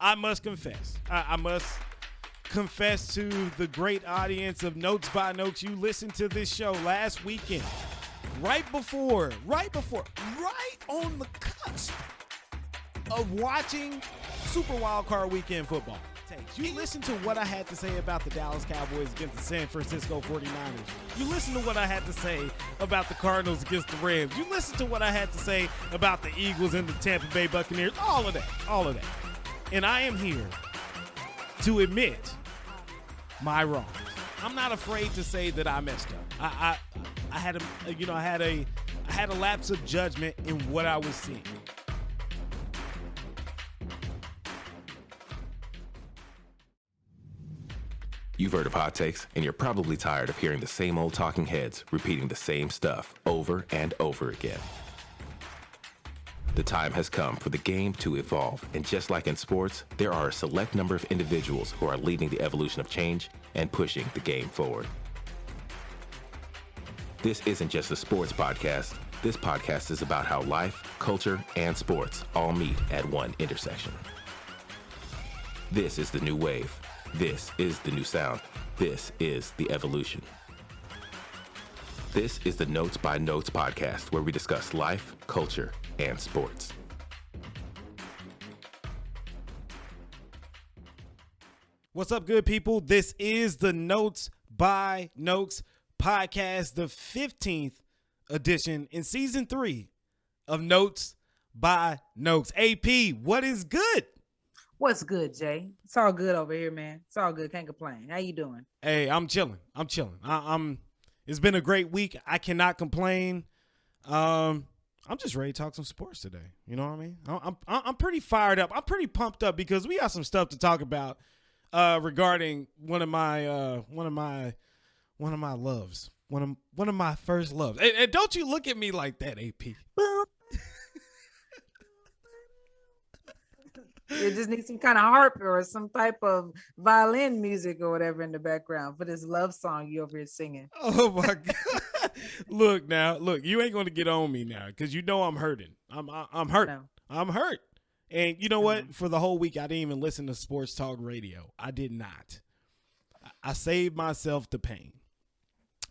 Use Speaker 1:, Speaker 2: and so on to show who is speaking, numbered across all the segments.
Speaker 1: I must confess. I must confess to the great audience of Notes by Notes. You listened to this show last weekend, right on the cusp of watching Super Wildcard Weekend football. You listen to what I had to say about the Dallas Cowboys against the San Francisco 49ers. You listen to what I had to say about the Cardinals against the Rams. You listen to what I had to say about the Eagles and the Tampa Bay Buccaneers. All of that. And I am here to admit my wrongs. I'm not afraid to say that I messed up. I had a lapse of judgment in what I was seeing.
Speaker 2: You've heard of hot takes, and you're probably tired of hearing the same old talking heads repeating the same stuff over and over again. The time has come for the game to evolve, and just like in sports, there are a select number of individuals who are leading the evolution of change and pushing the game forward. This isn't just a sports podcast. This podcast is about how life, culture, and sports all meet at one intersection. This is the new wave. This is the new sound. This is the evolution. This is the Notes by Notes podcast, where we discuss life, culture, and sports.
Speaker 1: What's up, good people? This is the Notes by Notes podcast, the 15th edition in season 3 of Notes by Notes. AP, what is good?
Speaker 3: What's good, Jay? It's all good over here, man. It's all good. Can't complain. How you doing?
Speaker 1: Hey, I'm chilling. It's been a great week. I cannot complain. I'm just ready to talk some sports today. You know what I mean? I'm pretty fired up. I'm pretty pumped up because we got some stuff to talk about regarding one of my loves. One of my first loves. And don't you look at me like that, AP.
Speaker 3: You just need some kind of harp or some type of violin music or whatever in the background for this love song you over here singing.
Speaker 1: Oh my God. Look, you ain't going to get on me now because you know I'm hurting. I'm hurt. No. I'm hurt. And you know what? For the whole week, I didn't even listen to sports talk radio. I did not. I saved myself the pain.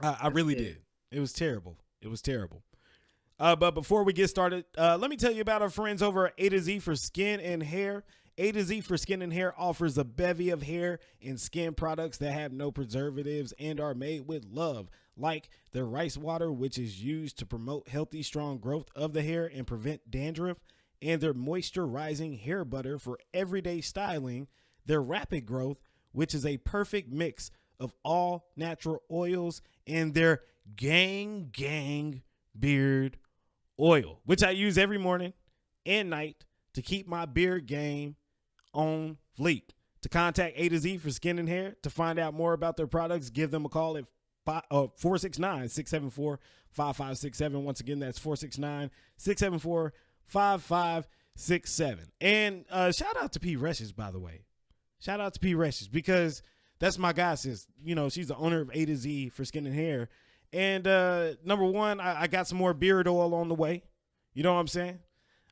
Speaker 1: I really did. It was terrible. But before we get started, let me tell you about our friends over at A to Z for Skin and Hair. A to Z for Skin and Hair offers a bevy of hair and skin products that have no preservatives and are made with love, like their rice water, which is used to promote healthy, strong growth of the hair and prevent dandruff, and their moisturizing hair butter for everyday styling, their rapid growth, which is a perfect mix of all natural oils, and their gang beard oil, which I use every morning and night to keep my beard game on fleek. To contact A to Z for Skin and Hair to find out more about their products, give them a call at 469-674-5567. Once again, that's 469-674-5567. And shout out to P. Reshes, by the way. Shout out to P. Reshes because that's my guy, sis. You know, she's the owner of A to Z for Skin and Hair. And number one, I got some more beard oil on the way. You know what I'm saying?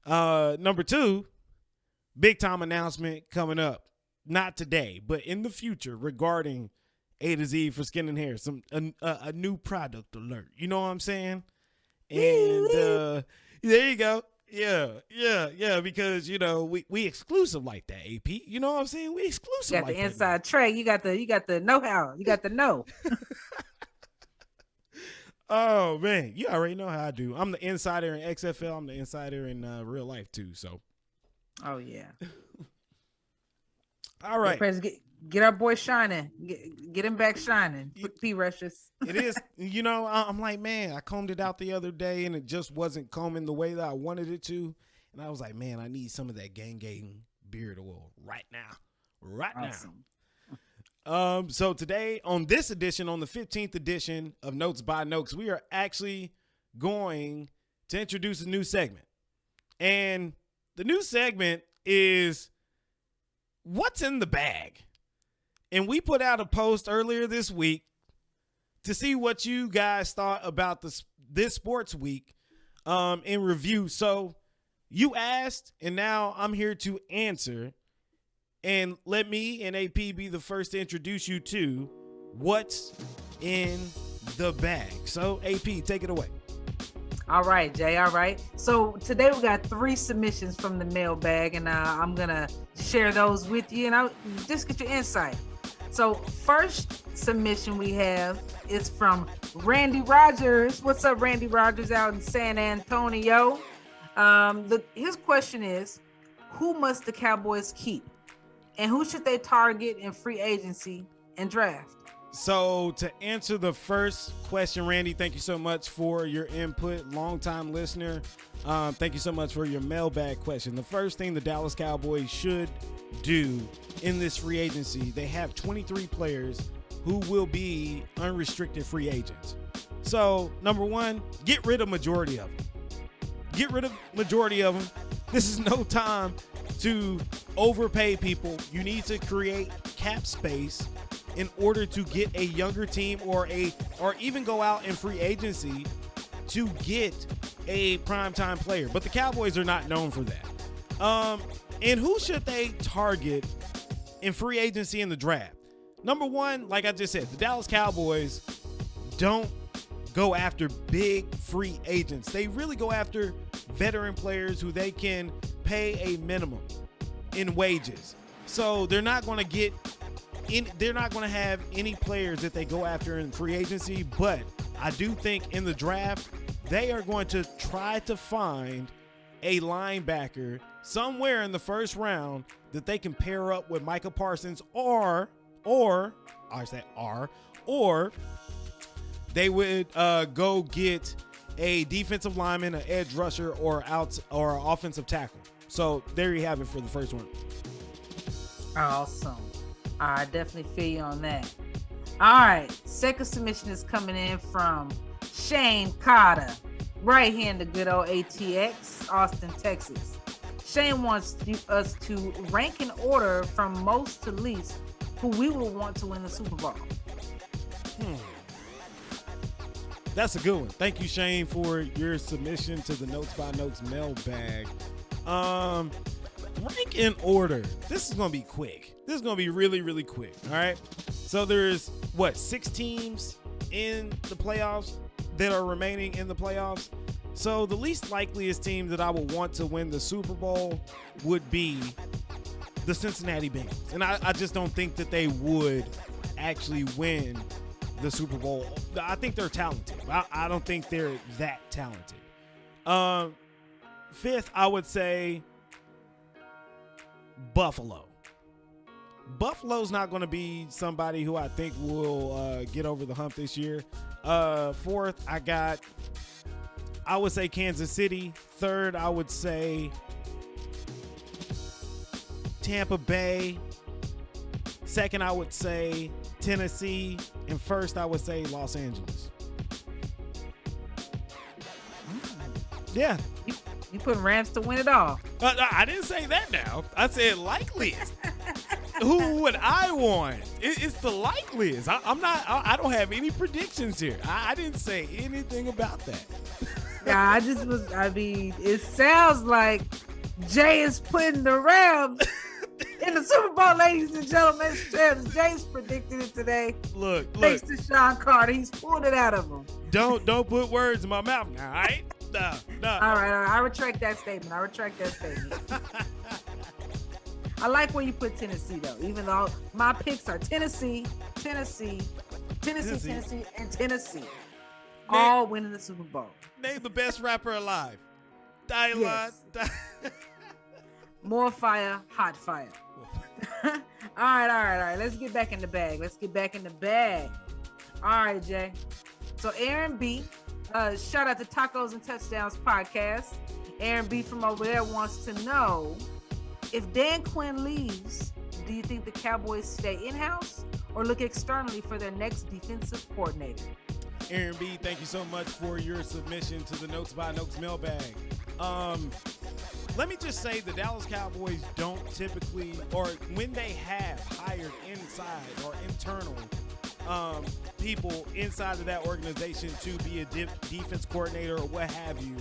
Speaker 1: Number two, big time announcement coming up. Not today, but in the future regarding A to Z for Skin and Hair. A new product alert. You know what I'm saying? And there you go. Yeah. Because you know we exclusive like that. AP. You know what I'm saying? We exclusive.
Speaker 3: You got
Speaker 1: like
Speaker 3: the
Speaker 1: that,
Speaker 3: inside tray. You got the know-how. You got the know.
Speaker 1: Oh, man, you already know how I do. I'm the insider in XFL. I'm the insider in real life, too. So,
Speaker 3: oh, yeah.
Speaker 1: All right.
Speaker 3: Get our boy shining. Get him back shining. P. Rushes.
Speaker 1: It is. You know, I'm like, man, I combed it out the other day, and it just wasn't combing the way that I wanted it to. And I was like, man, I need some of that gang beard oil right now.
Speaker 3: Awesome.
Speaker 1: So today on this edition, on the 15th edition of Notes by Notes, we are actually going to introduce a new segment. And the new segment is What's in the Bag? And we put out a post earlier this week to see what you guys thought about this sports week in review. So you asked, and now I'm here to answer. and let me and AP be the first to introduce you to what's in the bag. So AP, take it away.
Speaker 3: All right, Jay. All right. So today we got 3 submissions from the mailbag, and I'm gonna share those with you, and I'll just get your insight. So first submission we have is from Randy Rogers. What's up, Randy Rogers, out in San Antonio? His question is, who must the Cowboys keep, and who should they target in free agency and draft?
Speaker 1: So to answer the first question, Randy, thank you so much for your input. Longtime listener. Thank you so much for your mailbag question. The first thing the Dallas Cowboys should do in this free agency, they have 23 players who will be unrestricted free agents. So number one, get rid of majority of them. Get rid of majority of them. This is no time to overpay people. You need to create cap space in order to get a younger team or even go out in free agency to get a primetime player. But the Cowboys are not known for that. And who should they target in free agency in the draft? Number one, like I just said, the Dallas Cowboys don't go after big free agents. They really go after veteran players who they can pay a minimum in wages. So they're not going to have any players that they go after in free agency, but I do think in the draft, they are going to try to find a linebacker somewhere in the first round that they can pair up with Micah Parsons or they would go get a defensive lineman, an edge rusher, or offensive tackle. So there you have it for the first one.
Speaker 3: Awesome. I definitely feel you on that. All right. Second submission is coming in from Shane Carter, right here in the good old ATX, Austin, Texas. Shane wants us to rank in order from most to least who we will want to win the Super Bowl.
Speaker 1: That's a good one. Thank you, Shane, for your submission to the Notes by Notes mailbag. Rank in order. This is going to be quick. This is going to be really, really quick. All right. So there's 6 teams in the playoffs that are remaining in the playoffs. So the least likeliest team that I would want to win the Super Bowl would be the Cincinnati Bengals. And I just don't think that they would actually win the Super Bowl. I think they're talented. I don't think they're that talented. Fifth, I would say Buffalo. Buffalo's not going to be somebody who I think will get over the hump this year. Fourth, I would say Kansas City. Third, I would say Tampa Bay. Second, I would say Tennessee. And first, I would say Los Angeles. Yeah.
Speaker 3: You put Rams to win it all.
Speaker 1: I didn't say that now. I said likeliest. Who would I want? It's the likeliest. I don't have any predictions here. I didn't say anything about that.
Speaker 3: Yeah, it sounds like Jay is putting the Rams in the Super Bowl, ladies and gentlemen. Jay's predicted it today.
Speaker 1: Look.
Speaker 3: Thanks to Sean Carter. He's pulled it out of him.
Speaker 1: Don't put words in my mouth now, all right? No.
Speaker 3: All right. I retract that statement. I like where you put Tennessee, though, even though my picks are Tennessee, and Tennessee. All winning the Super Bowl.
Speaker 1: Name the best rapper alive.
Speaker 3: Yes. More fire, hot fire. All right. Let's get back in the bag. All right, Jay. So Aaron B, shout out to Tacos and Touchdowns podcast. Aaron B from over there wants to know, if Dan Quinn leaves, do you think the Cowboys stay in-house or look externally for their next defensive coordinator?
Speaker 1: Aaron B, thank you so much for your submission to the Notes by Notes mailbag. Let me just say the Dallas Cowboys don't typically, or when they have hired inside or internal people inside of that organization to be a defense coordinator or what have you,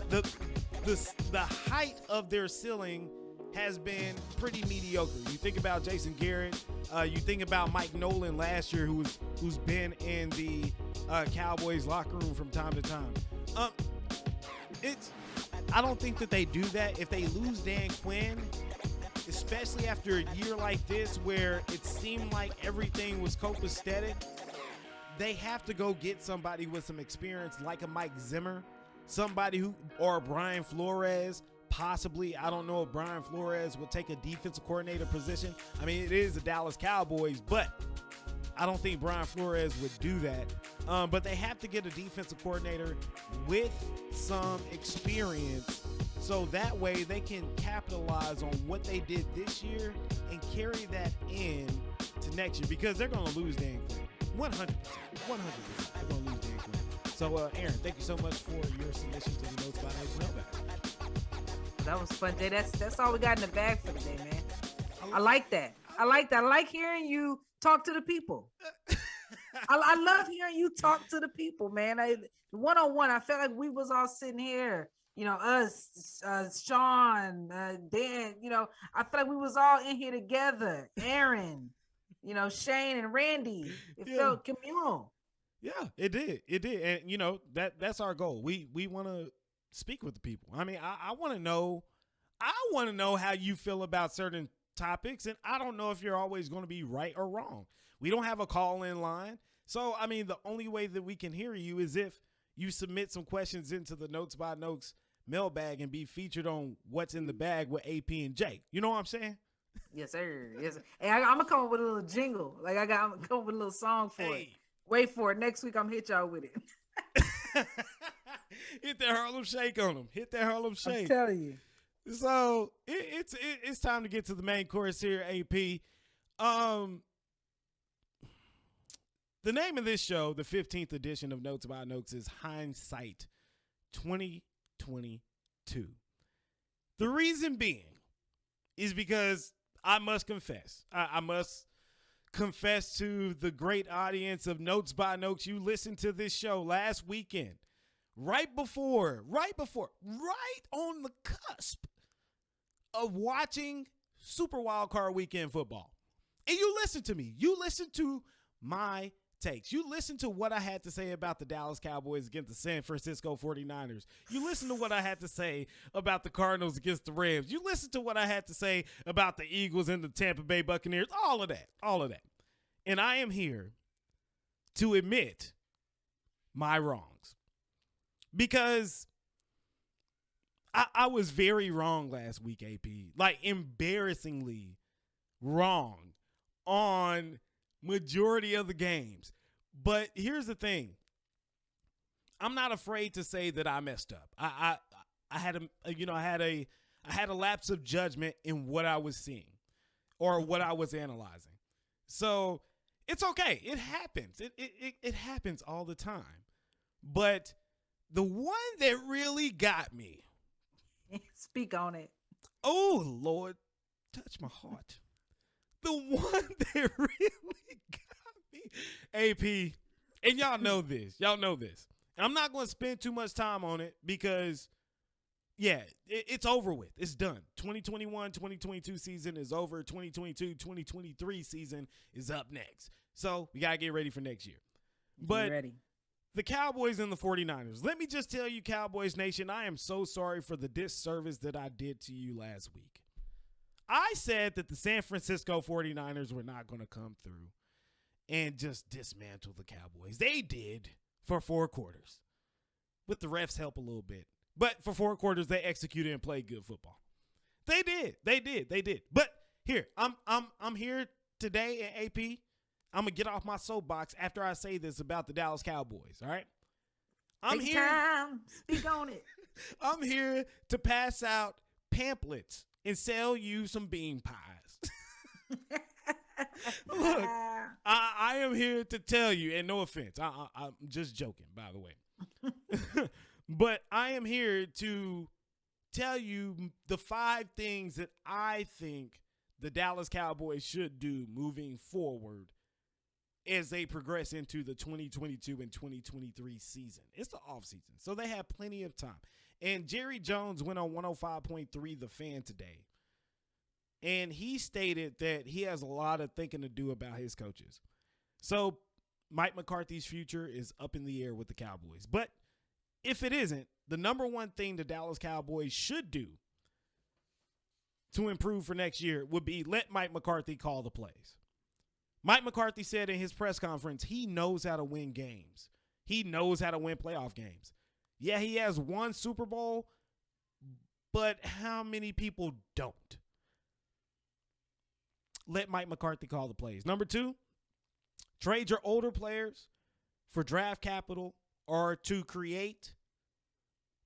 Speaker 1: the height of their ceiling has been pretty mediocre. You think about Jason Garrett, you think about Mike Nolan last year, who's been in the Cowboys locker room from time to time. I don't think that they do that. If they lose Dan Quinn, especially after a year like this where it seemed like everything was copacetic, they have to go get somebody with some experience like a Mike Zimmer, somebody or Brian Flores, possibly. I don't know if Brian Flores would take a defensive coordinator position. I mean, it is the Dallas Cowboys, but I don't think Brian Flores would do that. But they have to get a defensive coordinator with some experience so that way they can capitalize on what they did this year and carry that in to next year, because they're going to lose Dan Quinn. 100%. They're going to lose Dan Quinn. So, Aaron, thank you so much for your submission to the Notes by Notes mailbag.
Speaker 3: That was fun, Jay. That's all we got in the bag for today, man. I like that. I like hearing you talk to the people. I love hearing you talk to the people, man. One-on-one, I felt like we was all sitting here, us, Sean, Dan, I feel like we was all in here together. Aaron, Shane and Randy. It felt communal.
Speaker 1: Yeah, it did. And that's our goal. We want to speak with the people. I mean, I want to know how you feel about certain topics, and I don't know if you're always going to be right or wrong. We don't have a call-in line. So, I mean, the only way that we can hear you is if you submit some questions into the Notes by Notes mailbag and be featured on What's in the Bag with AP and J. You know what I'm saying?
Speaker 3: Yes, sir. Yes, sir. Hey, I'm going to come up with a little jingle. I'm going to come up with a little song for it. Wait for it. Next week, I'm going to hit y'all with it.
Speaker 1: Hit that Harlem Shake on them. Hit that Harlem Shake.
Speaker 3: I'm telling you.
Speaker 1: So it's time to get to the main course here, AP. The name of this show, the 15th edition of Notes by Notes, is Hindsight 2022. The reason being is because I must confess. I must confess to the great audience of Notes by Notes. You listened to this show last weekend, right on the cusp of watching Super Wildcard Weekend football. And you listened to me. You listened to my takes. You listened to what I had to say about the Dallas Cowboys against the San Francisco 49ers. You listened to what I had to say about the Cardinals against the Rams. You listened to what I had to say about the Eagles and the Tampa Bay Buccaneers. All of that. And I am here to admit my wrongs, because I was very wrong last week, AP. Like, embarrassingly wrong on majority of the games. But here's the thing. I'm not afraid to say that I messed up. I had a lapse of judgment in what I was seeing or what I was analyzing. So it's okay. It happens. It happens all the time. But the one that really got me.
Speaker 3: Speak on it.
Speaker 1: Oh, Lord, touch my heart. The one that really got me, AP, and y'all know this. I'm not going to spend too much time on it because, it's over with. It's done. 2021-2022 season is over. 2022-2023 season is up next. So we got to get ready for next year. But
Speaker 3: ready.
Speaker 1: The Cowboys and the 49ers. Let me just tell you, Cowboys Nation, I am so sorry for the disservice that I did to you last week. I said that the San Francisco 49ers were not going to come through and just dismantle the Cowboys. They did for 4 quarters, with the refs' help a little bit. But for 4 quarters, they executed and played good football. They did. But here, I'm here today at AP. I'm going to get off my soapbox after I say this about the Dallas Cowboys, all right?
Speaker 3: Take time. Speak on it.
Speaker 1: I'm here to pass out pamphlets and sell you some bean pies. Look, I am here to tell you, and no offense, I'm just joking, by the way. But I am here to tell you the 5 things that I think the Dallas Cowboys should do moving forward as they progress into the 2022 and 2023 season. It's the offseason, so they have plenty of time. And Jerry Jones went on 105.3 The Fan today And he stated that he has a lot of thinking to do about his coaches. So Mike McCarthy's future is up in the air with the Cowboys. But if it isn't, the number one thing the Dallas Cowboys should do to improve for next year would be let Mike McCarthy call the plays. Mike McCarthy said in his press conference he knows how to win games. He knows how to win playoff games. Yeah, he has won Super Bowl, but how many people don't? Let Mike McCarthy call the plays. Number 2, trade your older players for draft capital or to create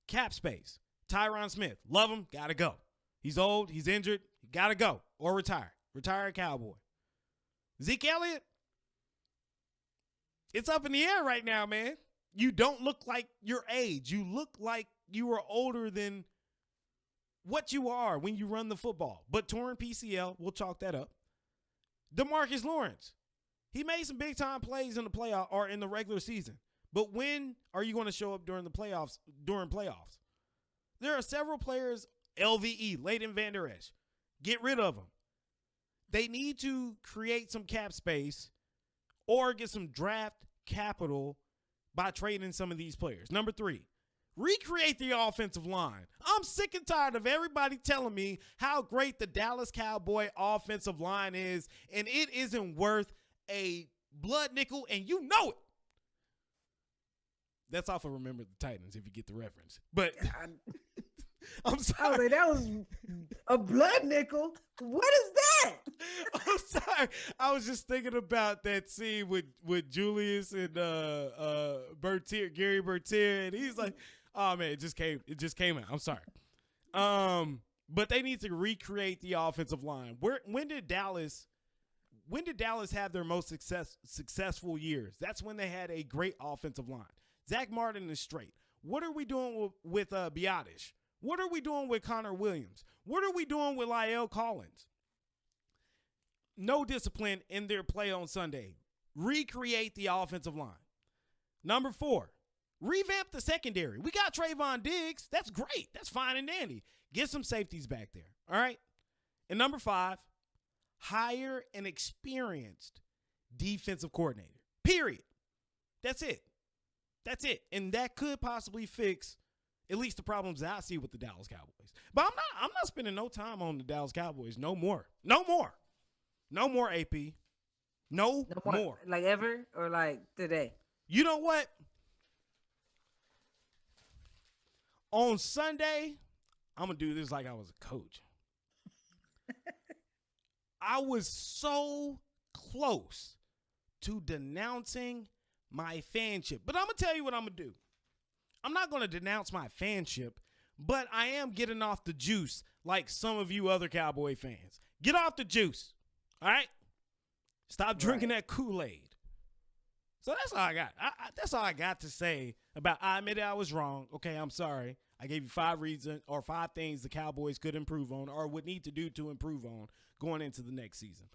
Speaker 1: cap space. Tyron Smith, love him, gotta go. He's old, he's injured, gotta go or retire. Retire a Cowboy. Zeke Elliott, it's up in the air right now, man. You don't look like your age. You look like you are older than what you are when you run the football. But torn PCL, we'll chalk that up. DeMarcus Lawrence, he made some big-time plays in the playoff or in the regular season. But when are you going to show up during the playoffs? There are several players, LVE, Leighton Vander Esch. Get rid of them. They need to create some cap space or get some draft capital by trading some of these players. Number 3, recreate the offensive line. I'm sick and tired of everybody telling me how great the Dallas Cowboy offensive line is, and it isn't worth a blood nickel, and you know it. That's off of Remember the Titans, if you get the reference. But I'm sorry.
Speaker 3: I was like, that was a blood nickel. What is that?
Speaker 1: I'm sorry. I was just thinking about that scene with Julius and Bertier, Gary Bertier, and he's like, oh man, it just came out. I'm sorry. But they need to recreate the offensive line. When did Dallas have their most successful years? That's when they had a great offensive line. Zach Martin is straight. What are we doing with Biotish? What are we doing with Connor Williams? What are we doing with La'el Collins? No discipline in their play on Sunday. Recreate the offensive line. Number 4, revamp the secondary. We got Trayvon Diggs. That's great. That's fine and dandy. Get some safeties back there. All right? And number 5, hire an experienced defensive coordinator. Period. That's it. That's it. And that could possibly fix at least the problems that I see with the Dallas Cowboys. But I'm not spending no time on the Dallas Cowboys. No more. No more. No more, AP. No more.
Speaker 3: Like ever or like today?
Speaker 1: You know what? On Sunday, I'm going to do this like I was a coach. I was so close to denouncing my fanship. But I'm going to tell you what I'm going to do. I'm not going to denounce my fanship, but I am getting off the juice like some of you other Cowboy fans. Get off the juice, all right? Stop drinking that Kool-Aid. So that's all I got. That's all I got to say about I admitted I was wrong. Okay, I'm sorry. I gave you 5 reasons or 5 things the Cowboys could improve on or would need to do to improve on going into the next season.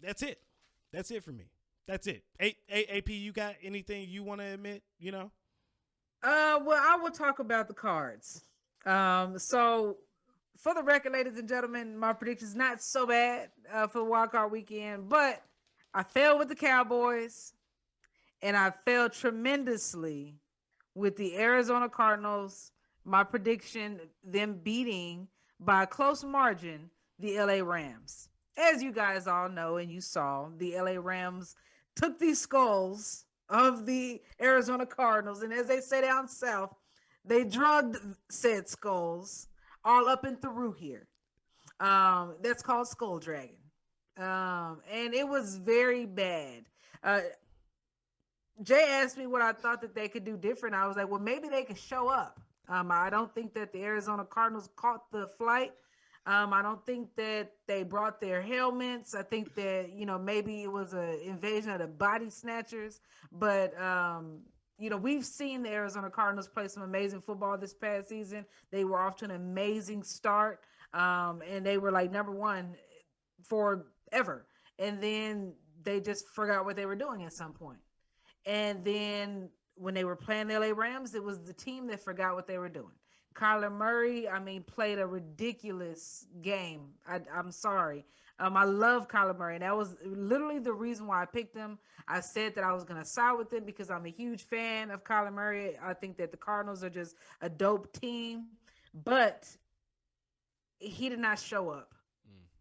Speaker 1: That's it. That's it for me. That's it. AP, you got anything you want to admit, you know?
Speaker 3: Well, I will talk about the cards. So for the record, ladies and gentlemen, my prediction is not so bad for the Wildcard weekend, but I failed with the Cowboys and I failed tremendously with the Arizona Cardinals. My prediction, them beating by a close margin, the LA Rams. As you guys all know and you saw, the LA Rams took these skulls of the Arizona Cardinals, and as they say down south, they drugged said skulls all up and through here. That's called skull dragging. And it was very bad. Jay asked me what I thought that they could do different. I was like, well, maybe they could show up. I don't think that the Arizona Cardinals caught the flight. I don't think that they brought their helmets. I think that, maybe it was an invasion of the body snatchers. But, we've seen the Arizona Cardinals play some amazing football this past season. They were off to an amazing start. And they were like number 1 forever. And then they just forgot what they were doing at some point. And then when they were playing the LA Rams, it was the team that forgot what they were doing. Kyler Murray, I mean, played a ridiculous game. I'm sorry. I love Kyler Murray. And that was literally the reason why I picked him. I said that I was going to side with him because I'm a huge fan of Kyler Murray. I think that the Cardinals are just a dope team. But he did not show up.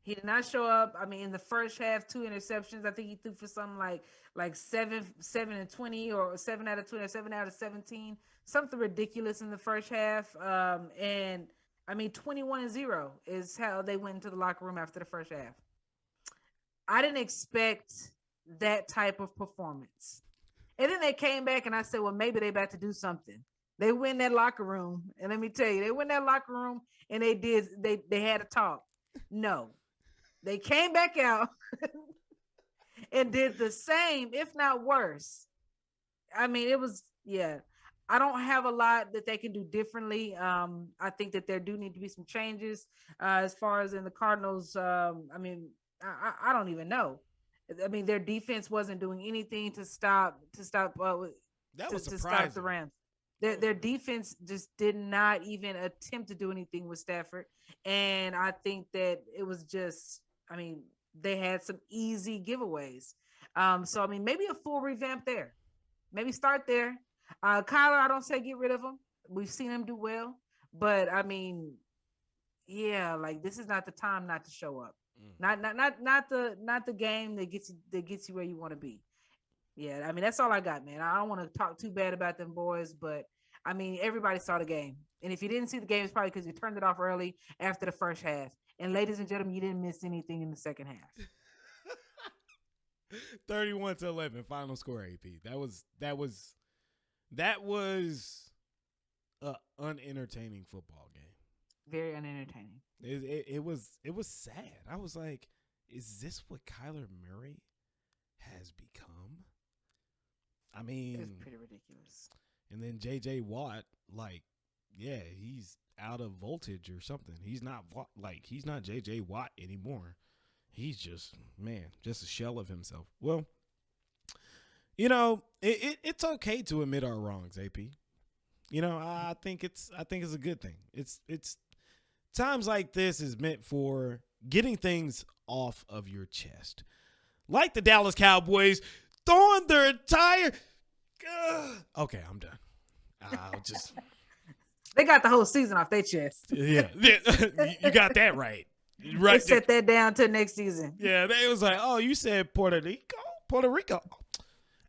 Speaker 3: He did not show up. I mean, in the first half, 2 interceptions. I think he threw for something like 7 and 20 or 7 out of 20 or 7 out of 17. Something ridiculous in the first half. And I mean, 21-0 is how they went into the locker room after the first half. I didn't expect that type of performance. And then they came back and I said, well, maybe they about to do something. They win that locker room. And let me tell you, they win that locker room and they had a talk. No. They came back out and did the same, if not worse. I mean, it was, yeah. I don't have a lot that they can do differently. I think that there do need to be some changes as far as in the Cardinals. I mean, I don't even know. I mean, their defense wasn't doing anything to stop the Rams. Their defense just did not even attempt to do anything with Stafford. And I think that it was just, I mean, they had some easy giveaways. So, I mean, maybe a full revamp there. Maybe start there. Kyler, I don't say get rid of him. We've seen him do well. But, I mean, yeah, like this is not the time not to show up. Not the game that gets you where you want to be. Yeah, I mean, that's all I got, man. I don't want to talk too bad about them boys, but, I mean, everybody saw the game. And if you didn't see the game, it's probably because you turned it off early after the first half. And ladies and gentlemen, you didn't miss anything in the second half.
Speaker 1: 31-11 final score, AP. That was a unentertaining football game.
Speaker 3: Very unentertaining.
Speaker 1: It was sad. I was like, is this what Kyler Murray has become? I mean,
Speaker 3: it's pretty ridiculous.
Speaker 1: And then J.J. Watt, like, yeah, he's out of voltage or something. He's not J.J. Watt anymore. He's just a shell of himself. Well, you know, it's okay to admit our wrongs, AP. You know, I think it's a good thing. It's times like this is meant for getting things off of your chest. Like the Dallas Cowboys throwing their entire okay, I'm done. I'll just
Speaker 3: they got the whole season off their chest.
Speaker 1: Yeah. You got that right. Right.
Speaker 3: They set that down to next season.
Speaker 1: Yeah, they was like, oh, you said Puerto Rico.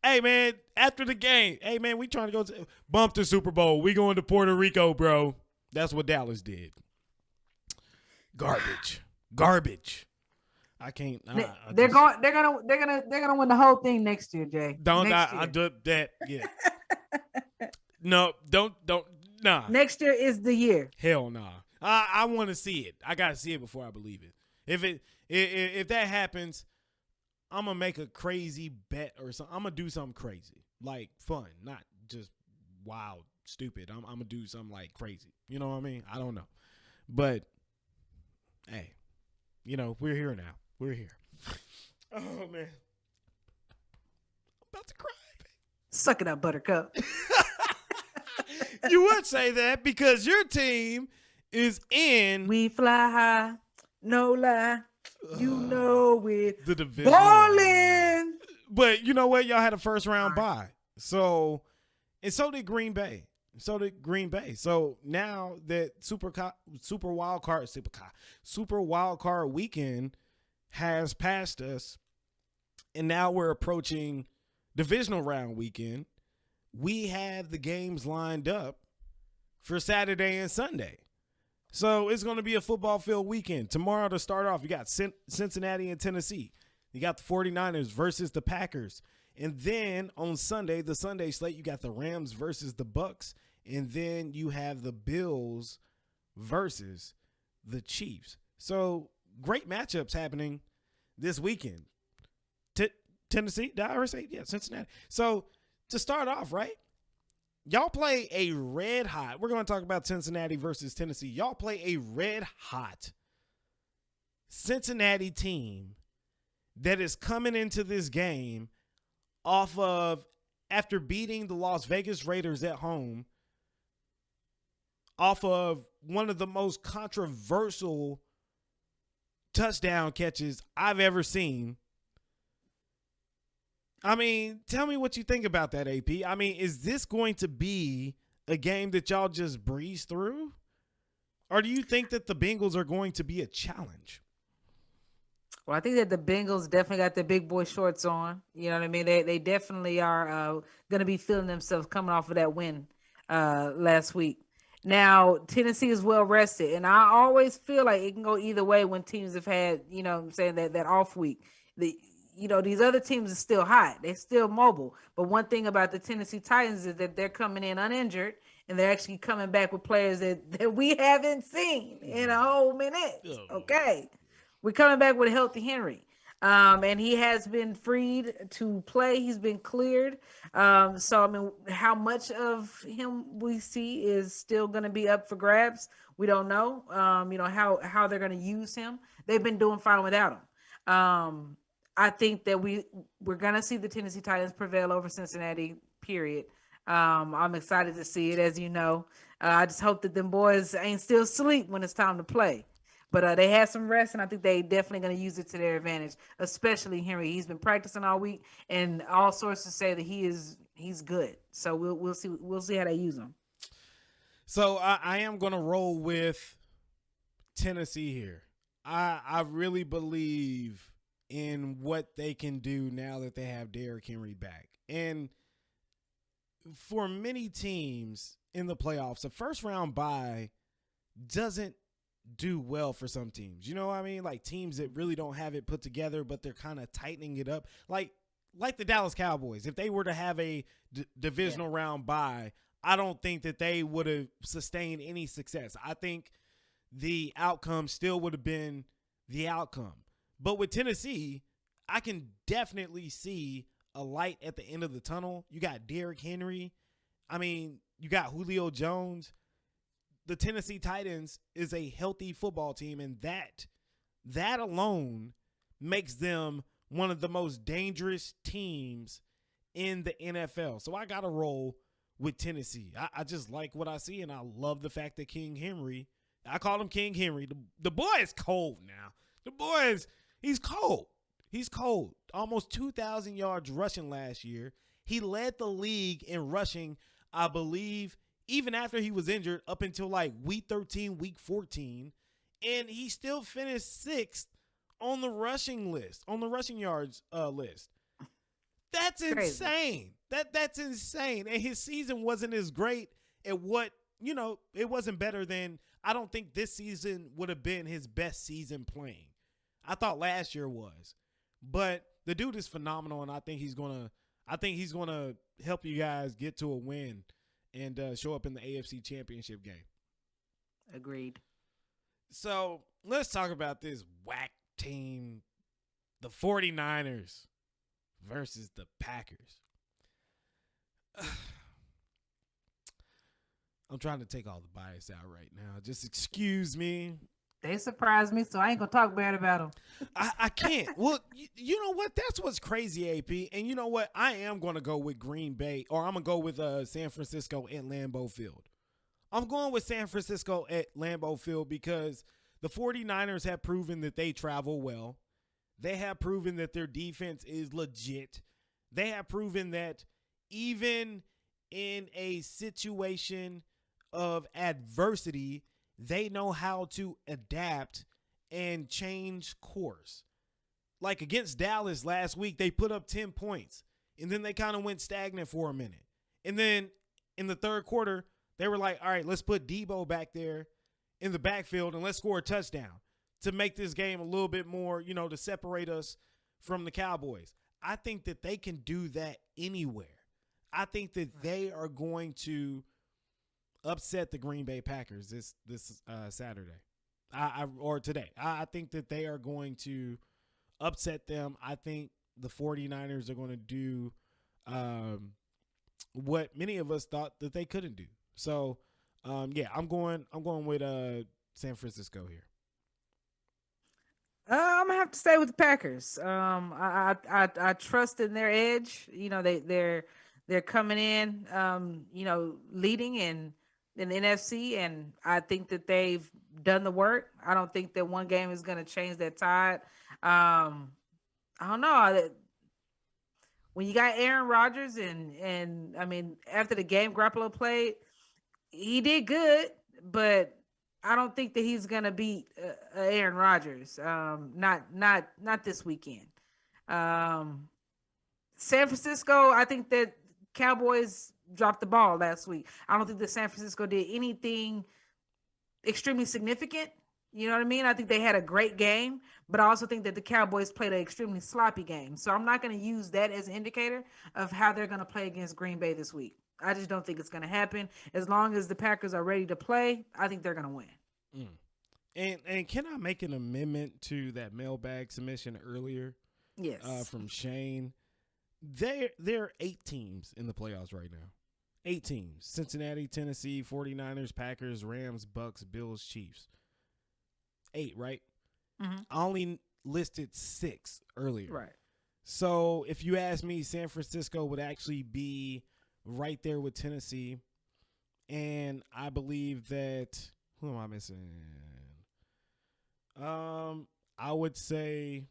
Speaker 1: Hey, man, after the game, hey, man, we trying to go bump the Super Bowl. We going to Puerto Rico, bro. That's what Dallas did. Garbage. I can't.
Speaker 3: They're gonna win the whole thing next year, Jay.
Speaker 1: I do that. Yeah. No, don't. Nah.
Speaker 3: Next year is the year.
Speaker 1: Hell nah. I want to see it. I gotta see it before I believe it. If that happens, I'm gonna make a crazy bet or something. I'm gonna do something crazy, like fun, not just wild, stupid. I'm gonna do something like crazy. You know what I mean? I don't know, but hey, you know we're here now. We're here. Oh man, I'm about to cry.
Speaker 3: Suck it up, Buttercup.
Speaker 1: You would say that because your team is in.
Speaker 3: We fly high, no lie. You know it.
Speaker 1: The division.
Speaker 3: Ballin'.
Speaker 1: But you know what? Y'all had a first round bye. So did Green Bay. So now that Super Wildcard weekend has passed us, and now we're approaching Divisional round weekend. We have the games lined up for Saturday and Sunday. So it's going to be a football-filled weekend. Tomorrow to start off, you got Cincinnati and Tennessee. You got the 49ers versus the Packers. And then on Sunday, the Sunday slate, you got the Rams versus the Bucks. And then you have the Bills versus the Chiefs. So great matchups happening this weekend. Tennessee, did I already say? Yeah, Cincinnati. So to start off, right? Y'all play a red hot. We're going to talk about Cincinnati versus Tennessee. Y'all play a red hot Cincinnati team that is coming into this game off of after beating the Las Vegas Raiders at home off of one of the most controversial touchdown catches I've ever seen. I mean, tell me what you think about that, AP. I mean, is this going to be a game that y'all just breeze through? Or do you think that the Bengals are going to be a challenge?
Speaker 3: Well, I think that the Bengals definitely got the big boy shorts on. You know what I mean? They definitely are going to be feeling themselves coming off of that win last week. Now, Tennessee is well rested, and I always feel like it can go either way when teams have had, you know what I'm saying, that off week. These other teams are still hot. They're still mobile. But one thing about the Tennessee Titans is that they're coming in uninjured, and they're actually coming back with players that we haven't seen in a whole minute. Okay. We're coming back with a healthy Henry. And he has been freed to play. He's been cleared. So, I mean, how much of him we see is still going to be up for grabs. We don't know, how they're going to use him. They've been doing fine without him. I think that we're going to see the Tennessee Titans prevail over Cincinnati, period. I'm excited to see it, as you know. I just hope that them boys ain't still asleep when it's time to play. But they had some rest, and I think they definitely going to use it to their advantage, especially Henry. He's been practicing all week, and all sources say that he's good. So we'll see how they use him.
Speaker 1: So I am going to roll with Tennessee here. I really believe in what they can do now that they have Derrick Henry back. And for many teams in the playoffs, a first round bye doesn't do well for some teams. You know what I mean? Like teams that really don't have it put together, but they're kind of tightening it up. Like the Dallas Cowboys, if they were to have a divisional round bye, I don't think that they would have sustained any success. I think the outcome still would have been the outcome. But with Tennessee, I can definitely see a light at the end of the tunnel. You got Derrick Henry. I mean, you got Julio Jones. The Tennessee Titans is a healthy football team, and that alone makes them one of the most dangerous teams in the NFL. So I got to roll with Tennessee. I just like what I see, and I love the fact that King Henry, I call him King Henry. The boy is cold now. He's cold. He's cold. Almost 2,000 yards rushing last year. He led the league in rushing, I believe, even after he was injured up until like week 13, week 14. And he still finished sixth on the rushing list, on the rushing yards list. That's insane. That's insane. And his season wasn't as great at what, it wasn't better than, I don't think this season would have been his best season playing. I thought last year was. But the dude is phenomenal, and I think he's gonna help you guys get to a win and show up in the AFC Championship game.
Speaker 3: Agreed.
Speaker 1: So let's talk about this whack team, the 49ers versus the Packers. I'm trying to take all the bias out right now. Just excuse me.
Speaker 3: They surprised me, so I ain't going to talk bad about them.
Speaker 1: I can't. Well, you know what? That's what's crazy, AP. And you know what? I am going to go with Green Bay, or I'm going to go with San Francisco at Lambeau Field. I'm going with San Francisco at Lambeau Field because the 49ers have proven that they travel well. They have proven that their defense is legit. They have proven that even in a situation of adversity, they know how to adapt and change course. Like against Dallas last week, they put up 10 points, and then they kind of went stagnant for a minute. And then in the third quarter, they were like, all right, let's put Debo back there in the backfield and let's score a touchdown to make this game a little bit more, to separate us from the Cowboys. I think that they can do that anywhere. I think that they are going to upset the Green Bay Packers this Saturday or today. I think that they are going to upset them. I think the 49ers are going to do what many of us thought that they couldn't do. So, I'm going with San Francisco here.
Speaker 3: I'm gonna have to stay with the Packers. I trust in their edge. They're coming in, leading, and in the NFC, and I think that they've done the work. I don't think that one game is going to change that tide. I don't know. When you got Aaron Rodgers and I mean, after the game Garoppolo played, he did good, but I don't think that he's gonna beat Aaron Rodgers. Not this weekend. San Francisco, I think that Cowboys dropped the ball last week. I don't think that San Francisco did anything extremely significant. You know what I mean? I think they had a great game, but I also think that the Cowboys played an extremely sloppy game. So I'm not going to use that as an indicator of how they're going to play against Green Bay this week. I just don't think it's going to happen. As long as the Packers are ready to play, I think they're going to win.
Speaker 1: And can I make an amendment to that mailbag submission earlier?
Speaker 3: Yes.
Speaker 1: From Shane. There are 8 teams in the playoffs right now. 8 teams. Cincinnati, Tennessee, 49ers, Packers, Rams, Bucks, Bills, Chiefs. 8, right?
Speaker 3: Mm-hmm.
Speaker 1: I only listed 6 earlier.
Speaker 3: Right.
Speaker 1: So if you ask me, San Francisco would actually be right there with Tennessee. And I believe that, who am I missing? I would say,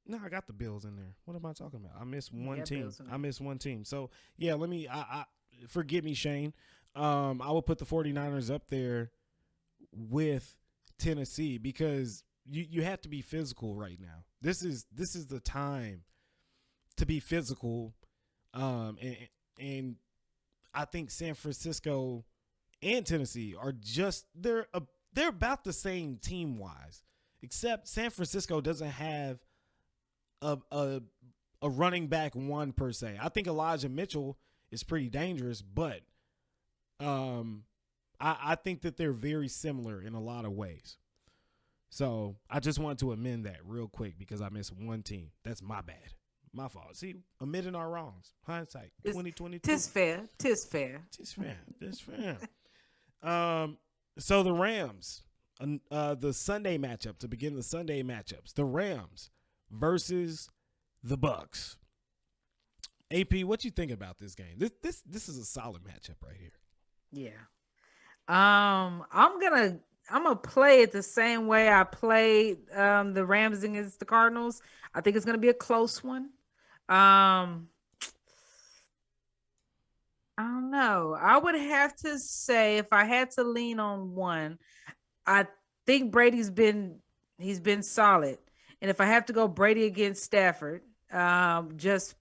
Speaker 1: no, I got the Bills in there. What am I talking about? I missed one team. So, yeah, I forgive me, Shane. I will put the 49ers up there with Tennessee because you have to be physical right now. This is the time to be physical. And I think San Francisco and Tennessee are they're about the same team-wise, except San Francisco doesn't have a running back one per se. I think Elijah Mitchell is pretty dangerous, but I think that they're very similar in a lot of ways. So I just wanted to amend that real quick because I missed one team. That's my bad. My fault. See, admitting our wrongs. Hindsight. 2022.
Speaker 3: Tis fair.
Speaker 1: So the Rams, the Sunday matchup, to begin the Sunday matchups, the Rams versus the Bucks. AP, what you think about this game? This is a solid matchup right here.
Speaker 3: Yeah. I'm gonna play it the same way I played the Rams against the Cardinals. I think it's gonna be a close one. I don't know. I would have to say if I had to lean on one, I think Brady's been solid. And if I have to go Brady against Stafford, just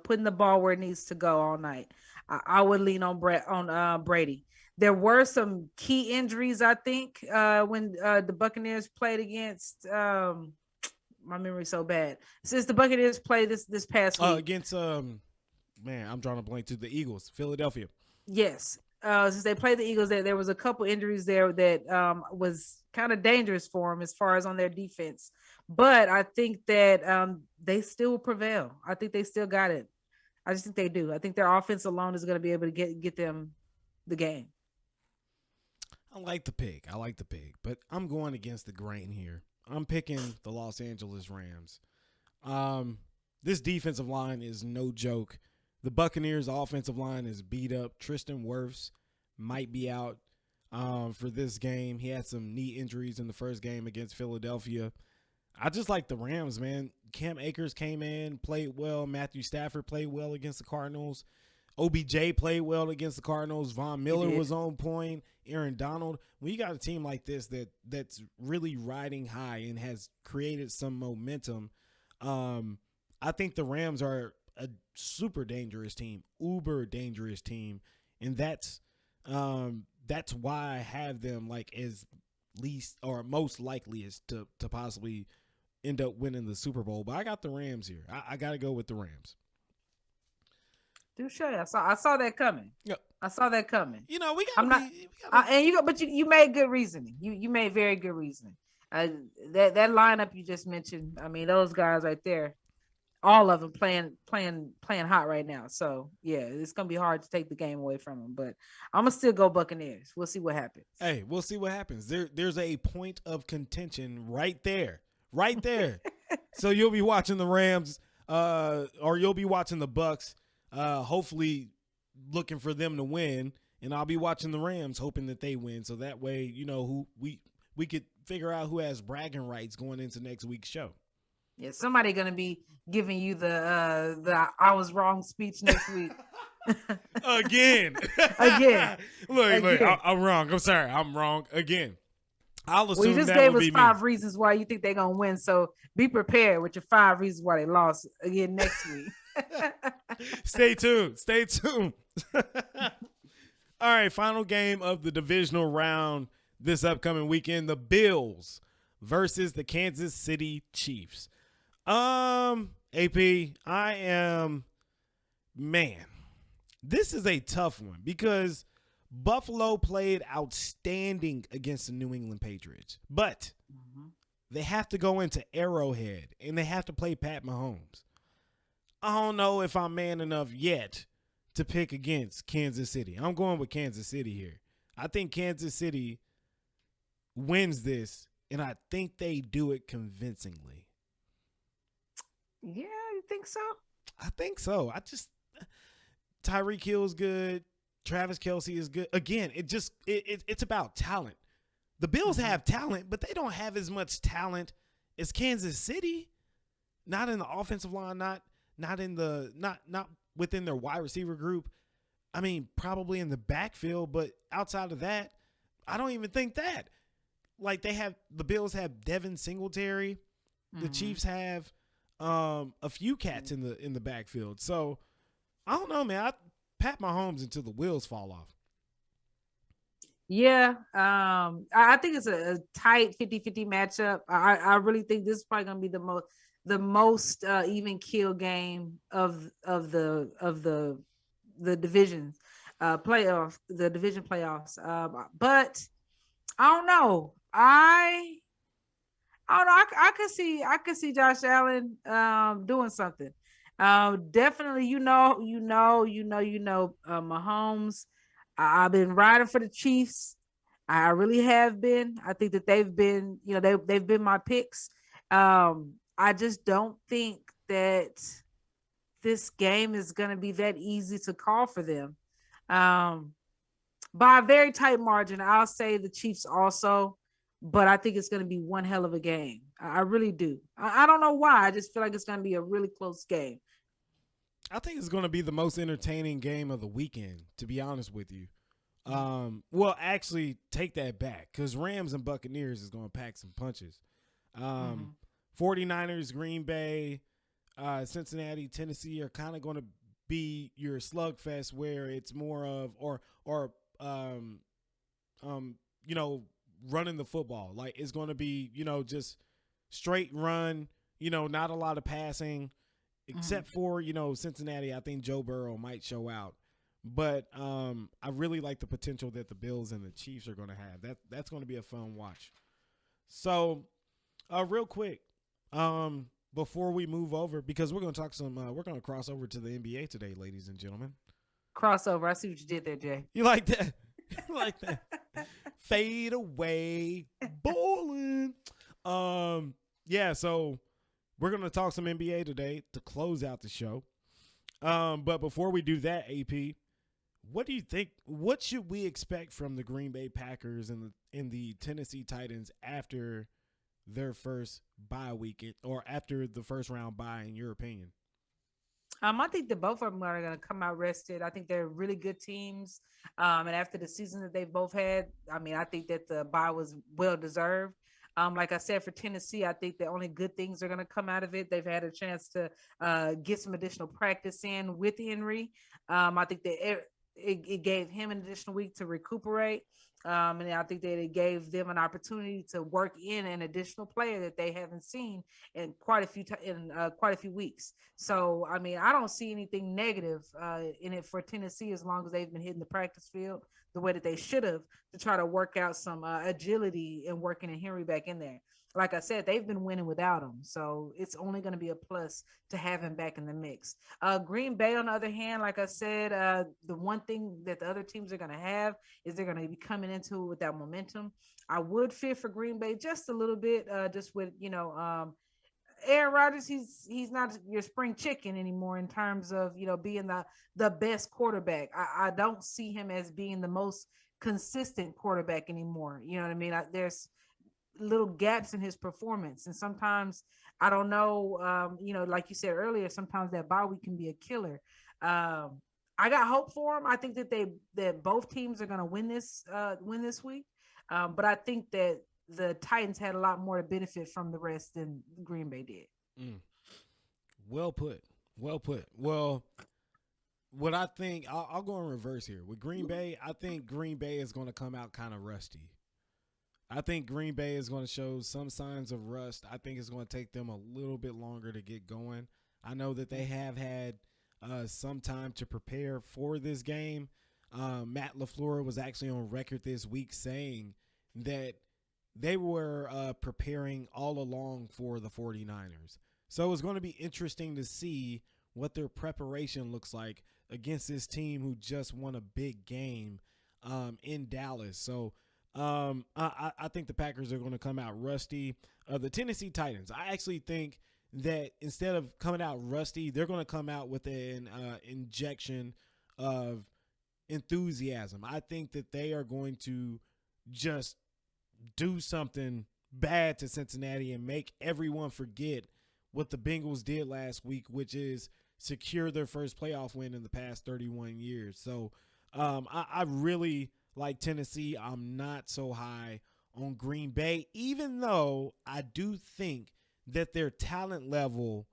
Speaker 3: putting the ball where it needs to go all night, I would lean on Brady. There were some key injuries, I think, when the Buccaneers played against. My memory's so bad. Since the Buccaneers played this past week
Speaker 1: against I'm drawing a blank to the Eagles, Philadelphia.
Speaker 3: Yes. Since they played the Eagles, there was a couple injuries there that was kind of dangerous for them as far as on their defense. But I think that they still will prevail. I think they still got it. I just think they do. I think their offense alone is going to be able to get them the game.
Speaker 1: I like the pick, but I'm going against the grain here. I'm picking the Los Angeles Rams. This defensive line is no joke. The Buccaneers' offensive line is beat up. Tristan Wirfs might be out for this game. He had some knee injuries in the first game against Philadelphia. I just like the Rams, man. Cam Akers came in, played well. Matthew Stafford played well against the Cardinals. OBJ played well against the Cardinals. Von Miller was on point. Aaron Donald. When you got a team like this that's really riding high and has created some momentum, I think the Rams are a super dangerous team, uber dangerous team, and that's why I have them like as least or most likely as to possibly end up winning the Super Bowl. But I got the Rams here. I got to go with the Rams.
Speaker 3: Touche. I saw that coming.
Speaker 1: Yep.
Speaker 3: I saw that coming.
Speaker 1: We got.
Speaker 3: You made good reasoning. You made very good reasoning. That lineup you just mentioned. I mean, those guys right there, all of them playing hot right now. So yeah, it's gonna be hard to take the game away from them. But I'm gonna still go Buccaneers. We'll see what happens.
Speaker 1: Hey, we'll see what happens. There's a point of contention right there. So you'll be watching the Rams or you'll be watching the Bucks, hopefully looking for them to win, and I'll be watching the Rams hoping that they win. So that way, you know, who we could figure out who has bragging rights going into next week's show.
Speaker 3: Yeah, somebody gonna be giving you the I was wrong speech next week.
Speaker 1: Again. Look, I'm wrong. I'm sorry. I'm wrong again. I'll assume
Speaker 3: you just
Speaker 1: that
Speaker 3: gave
Speaker 1: would
Speaker 3: us
Speaker 1: be
Speaker 3: 5
Speaker 1: me.
Speaker 3: reasons why you think they're gonna win. So be prepared with your 5 reasons why they lost again next week.
Speaker 1: Stay tuned. All right, final game of the divisional round this upcoming weekend: the Bills versus the Kansas City Chiefs. AP, this is a tough one because Buffalo played outstanding against the New England Patriots, but they have to go into Arrowhead and they have to play Pat Mahomes. I don't know if I'm man enough yet to pick against Kansas City. I'm going with Kansas City here. I think Kansas City wins this, and I think they do it convincingly.
Speaker 3: Yeah, you think so?
Speaker 1: I think so. Tyreek Hill's good. Travis Kelce is good. Again, it's about talent. The Bills have talent, but they don't have as much talent as Kansas City. Not in the offensive line, not within their wide receiver group. I mean, probably in the backfield, but outside of that, I don't even think that. Like the Bills have Devin Singletary. The Chiefs have a few cats in the backfield. So I don't know, man. Pat Mahomes until the wheels fall off.
Speaker 3: Yeah, I think it's a tight 50-50 matchup. I really think this is probably going to be the most even kill game of the division playoff, the division playoffs. But I don't know. I don't know. I could see Josh Allen doing something. Definitely, Mahomes. I've been riding for the Chiefs. I really have been. I think that they've been, they've been my picks. I just don't think that this game is going to be that easy to call for them. By a very tight margin, I'll say the Chiefs also, but I think it's going to be one hell of a game. I really do. I don't know why. I just feel like it's going to be a really close game.
Speaker 1: I think it's going to be the most entertaining game of the weekend, to be honest with you. Well, actually, take that back because Rams and Buccaneers is going to pack some punches. 49ers, Green Bay, Cincinnati, Tennessee are kind of going to be your slugfest where it's more of running the football. Like it's going to be, just straight run, not a lot of passing. Except for, Cincinnati, I think Joe Burrow might show out. But I really like the potential that the Bills and the Chiefs are going to have. That's going to be a fun watch. So, real quick, before we move over, because we're going to talk we're going to cross over to the NBA today, ladies and gentlemen.
Speaker 3: Crossover. I see what you did there, Jay.
Speaker 1: You like that? You like that? Fade away, bowling. Yeah, so we're going to talk some NBA today to close out the show. But before we do that, AP, what do you think? What should we expect from the Green Bay Packers and the Tennessee Titans after their first bye week or after the first round bye, in your opinion?
Speaker 3: I think that both of them are going to come out rested. I think they're really good teams. And after the season that they both had, I think that the bye was well deserved. Like I said, for Tennessee, I think the only good things are going to come out of it. They've had a chance to get some additional practice in with Henry. I think that it gave him an additional week to recuperate. And I think that it gave them an opportunity to work in an additional player that they haven't seen in quite a few weeks. So, I don't see anything negative in it for Tennessee as long as they've been hitting the practice field the way that they should have to try to work out some agility and working in Henry back in there. Like I said, they've been winning without him. So it's only going to be a plus to have him back in the mix. Green Bay, on the other hand, like I said, the one thing that the other teams are going to have is they're going to be coming into it with that momentum. I would fear for Green Bay just a little bit, just with, Aaron Rodgers, he's not your spring chicken anymore in terms of, being the best quarterback. I don't see him as being the most consistent quarterback anymore. You know what I mean? There's little gaps in his performance, and sometimes I don't know. Like you said earlier, sometimes that bye week can be a killer. I got hope for him. I think that both teams are going to win this week, but I think that the Titans had a lot more to benefit from the rest than Green Bay did.
Speaker 1: Well put. Well, what I think, I'll go in reverse here. With Green Bay, I think Green Bay is going to come out kind of rusty. I think Green Bay is going to show some signs of rust. I think it's going to take them a little bit longer to get going. I know that they have had some time to prepare for this game. Matt LaFleur was actually on record this week saying that they were preparing all along for the 49ers. So it's going to be interesting to see what their preparation looks like against this team who just won a big game in Dallas. So I think the Packers are going to come out rusty. The Tennessee Titans, I actually think that instead of coming out rusty, they're going to come out with an injection of enthusiasm. I think that they are going to just do something bad to Cincinnati and make everyone forget what the Bengals did last week, which is secure their first playoff win in the past 31 years. So I really like Tennessee. I'm not so high on Green Bay, even though I do think that their talent level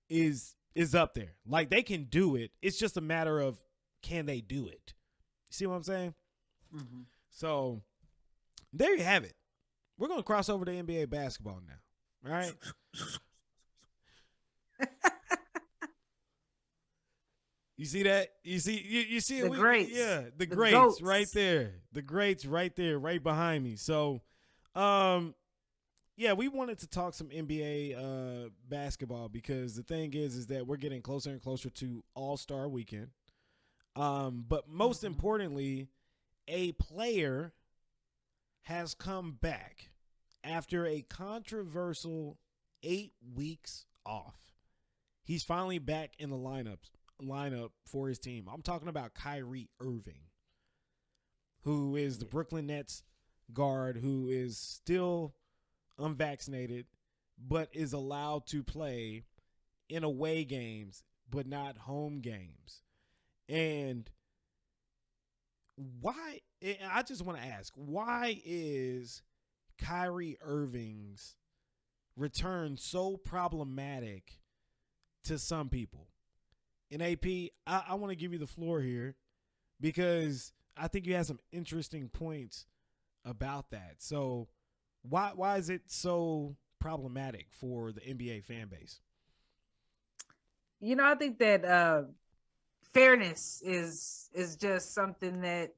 Speaker 1: is up there. Like, they can do it. It's just a matter of, can they do it? See what I'm saying? Mm-hmm. So there you have it. We're going to cross over to NBA basketball now. All right. You see that? You see
Speaker 3: the greats.
Speaker 1: Yeah, the greats goats. Right there. The greats right there, right behind me. So, yeah, we wanted to talk some NBA basketball because the thing is that we're getting closer and closer to All-Star Weekend. But most importantly, a player has come back after a controversial 8 weeks off. He's finally back in the lineup for his team. I'm talking about Kyrie Irving, who is the Brooklyn Nets guard, who is still unvaccinated, but is allowed to play in away games, but not home games. And why? I just want to ask, why is Kyrie Irving's return so problematic to some people? And AP, I want to give you the floor here because I think you have some interesting points about that. So why is it so problematic for the NBA fan base?
Speaker 3: I think that fairness is just something that,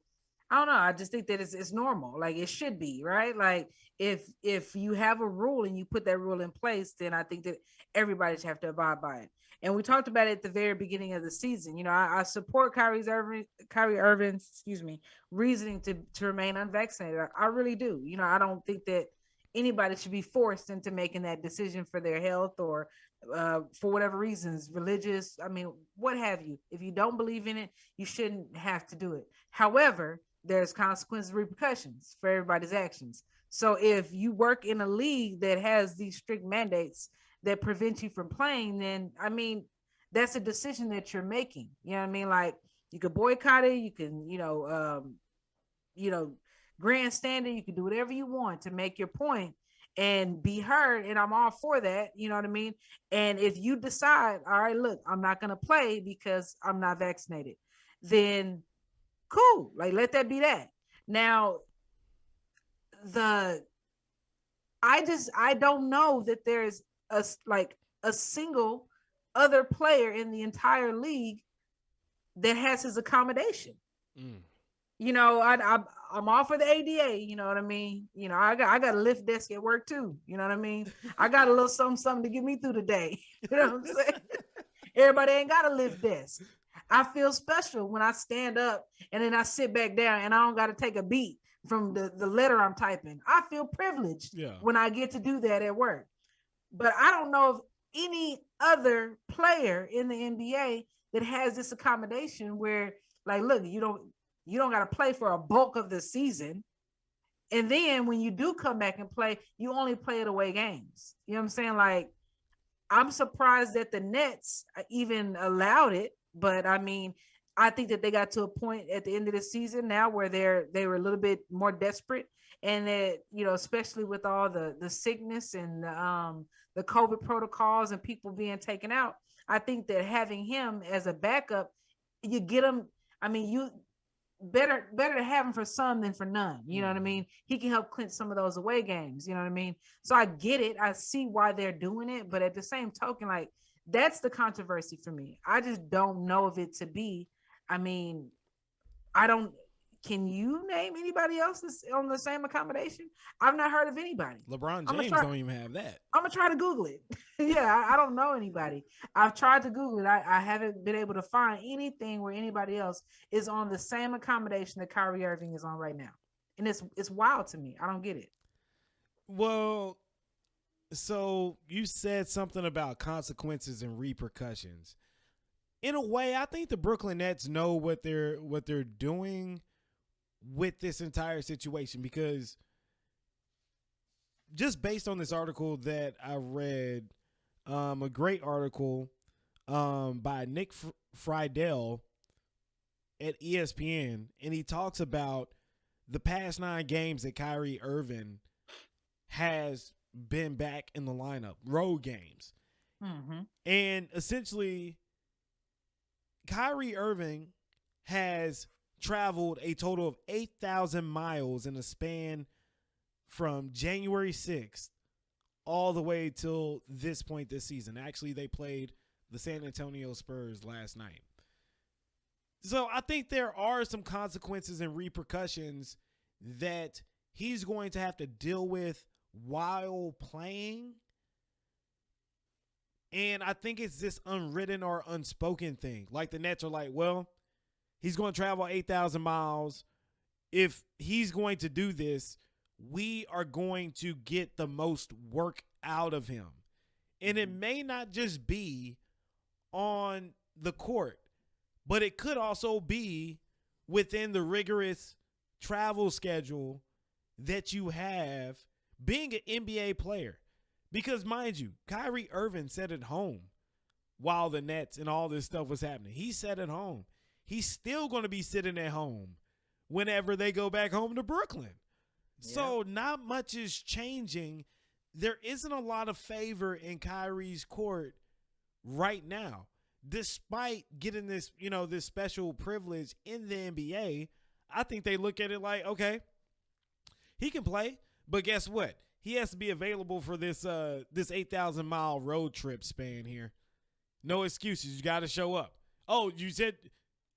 Speaker 3: I don't know. I just think that it's normal. Like, it should be, right? Like, if you have a rule and you put that rule in place, then I think that everybody should have to abide by it. And we talked about it at the very beginning of the season. I support Kyrie Irving's, reasoning to remain unvaccinated. I really do. I don't think that anybody should be forced into making that decision for their health or for whatever reasons, religious, what have you. If you don't believe in it, you shouldn't have to do it. However, there's consequences, repercussions for everybody's actions. So if you work in a league that has these strict mandates that prevent you from playing, then that's a decision that you're making. You know what I mean? Like, you could boycott it, you can, grandstand it, you can do whatever you want to make your point and be heard. And I'm all for that. You know what I mean? And if you decide, all right, look, I'm not going to play because I'm not vaccinated, then cool. Like, let that be that. Now, I don't know that there's a single other player in the entire league that has his accommodation. I'm all for the ADA, you know what I mean? I got a lift desk at work too. You know what I mean? I got a little something to get me through the day. You know what I'm saying? Everybody ain't got a lift desk. I feel special when I stand up and then I sit back down and I don't got to take a beat from the letter I'm typing. I feel privileged when I get to do that at work. But I don't know any other player in the NBA that has this accommodation where, like, look, you don't got to play for a bulk of the season. And then when you do come back and play, you only play at away games. You know what I'm saying? Like, I'm surprised that the Nets even allowed it. But I mean, I think that they got to a point at the end of the season now where they were a little bit more desperate. And that, especially with all the sickness and the COVID protocols and people being taken out, I think that having him as a backup, you get him. I mean, you better to have him for some than for none. You know what I mean? He can help clinch some of those away games. You know what I mean? So I get it. I see why they're doing it. But at the same token, like, that's the controversy for me. I just don't know if it to be. I mean, can you name anybody else that's on the same accommodation? I've not heard of anybody.
Speaker 1: LeBron James don't even have that.
Speaker 3: I'm going to try to Google it. Yeah, I don't know anybody. I've tried to Google it. I haven't been able to find anything where anybody else is on the same accommodation that Kyrie Irving is on right now. And it's wild to me. I don't get it.
Speaker 1: Well, so you said something about consequences and repercussions. In a way, I think the Brooklyn Nets know what they're doing with this entire situation, because just based on this article that I read, a great article by Nick Friedel at ESPN, and he talks about the past 9 games that Kyrie Irving has been back in the lineup, road games.
Speaker 3: Mm-hmm.
Speaker 1: And essentially, Kyrie Irving has traveled a total of 8,000 miles in a span from January 6th all the way till this point this season. Actually, they played the San Antonio Spurs last night. So I think there are some consequences and repercussions that he's going to have to deal with while playing. And I think it's this unwritten or unspoken thing. Like, the Nets are like, well, he's going to travel 8,000 miles. If he's going to do this, we are going to get the most work out of him. And it may not just be on the court, but it could also be within the rigorous travel schedule that you have being an NBA player. Because, mind you, Kyrie Irving sat at home while the Nets and all this stuff was happening. He sat at home. He's still going to be sitting at home whenever they go back home to Brooklyn. Yeah. So not much is changing. There isn't a lot of favor in Kyrie's court right now. Despite getting this, this special privilege in the NBA, I think they look at it like, okay, he can play, but guess what? He has to be available for this 8,000-mile road trip span here. No excuses. You got to show up. Oh, you said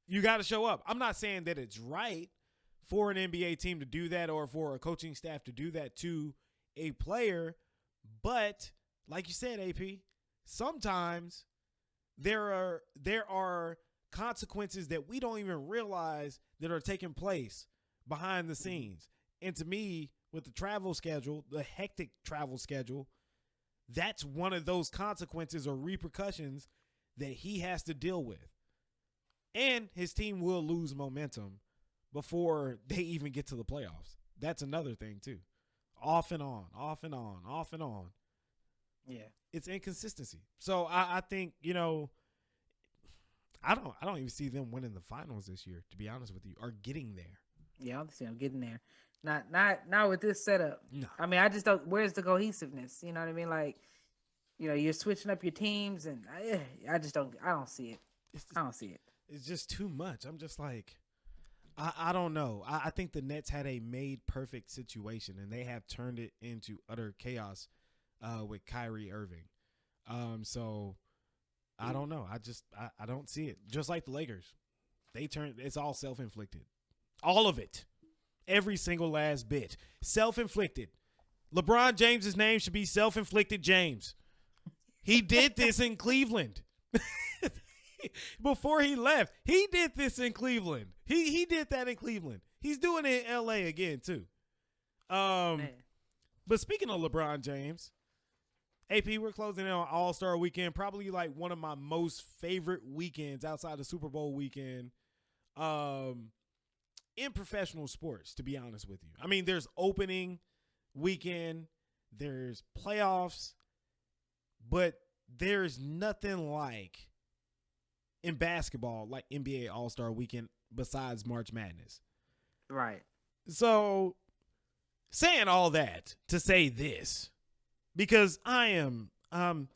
Speaker 1: you got to show up. I'm not saying that it's right for an NBA team to do that or for a coaching staff to do that to a player, but like you said, AP, sometimes there are consequences that we don't even realize that are taking place behind the scenes. And to me, with the travel schedule, the hectic travel schedule, that's one of those consequences or repercussions that he has to deal with. And his team will lose momentum before they even get to the playoffs. That's another thing too. Off and on, off and on, off and on.
Speaker 3: Yeah.
Speaker 1: It's inconsistency. So I think, I don't even see them winning the finals this year, to be honest with you, or getting there.
Speaker 3: Yeah, I see them getting there. Not with this setup.
Speaker 1: No.
Speaker 3: I mean, I just don't. Where's the cohesiveness? You know what I mean? Like, you're switching up your teams, and I just don't. I don't see it. I don't see it.
Speaker 1: It's just too much. I'm just like, I don't know. I think the Nets had a made perfect situation, and they have turned it into utter chaos with Kyrie Irving. So I don't know. I don't see it. Just like the Lakers, it's all self-inflicted. All of it. Every single last bit. Self-inflicted. LeBron James's name should be Self-Inflicted James. He did this in Cleveland. Before he left, he did this in Cleveland. He did that in Cleveland. He's doing it in LA again too. But speaking of LeBron James, AP, we're closing in on All-Star Weekend, probably like one of my most favorite weekends outside the Super Bowl weekend in professional sports, to be honest with you. I mean, there's opening weekend, there's playoffs, but there's nothing like in basketball like NBA All-Star Weekend besides March Madness.
Speaker 3: Right.
Speaker 1: So saying all that to say this, because I'm kind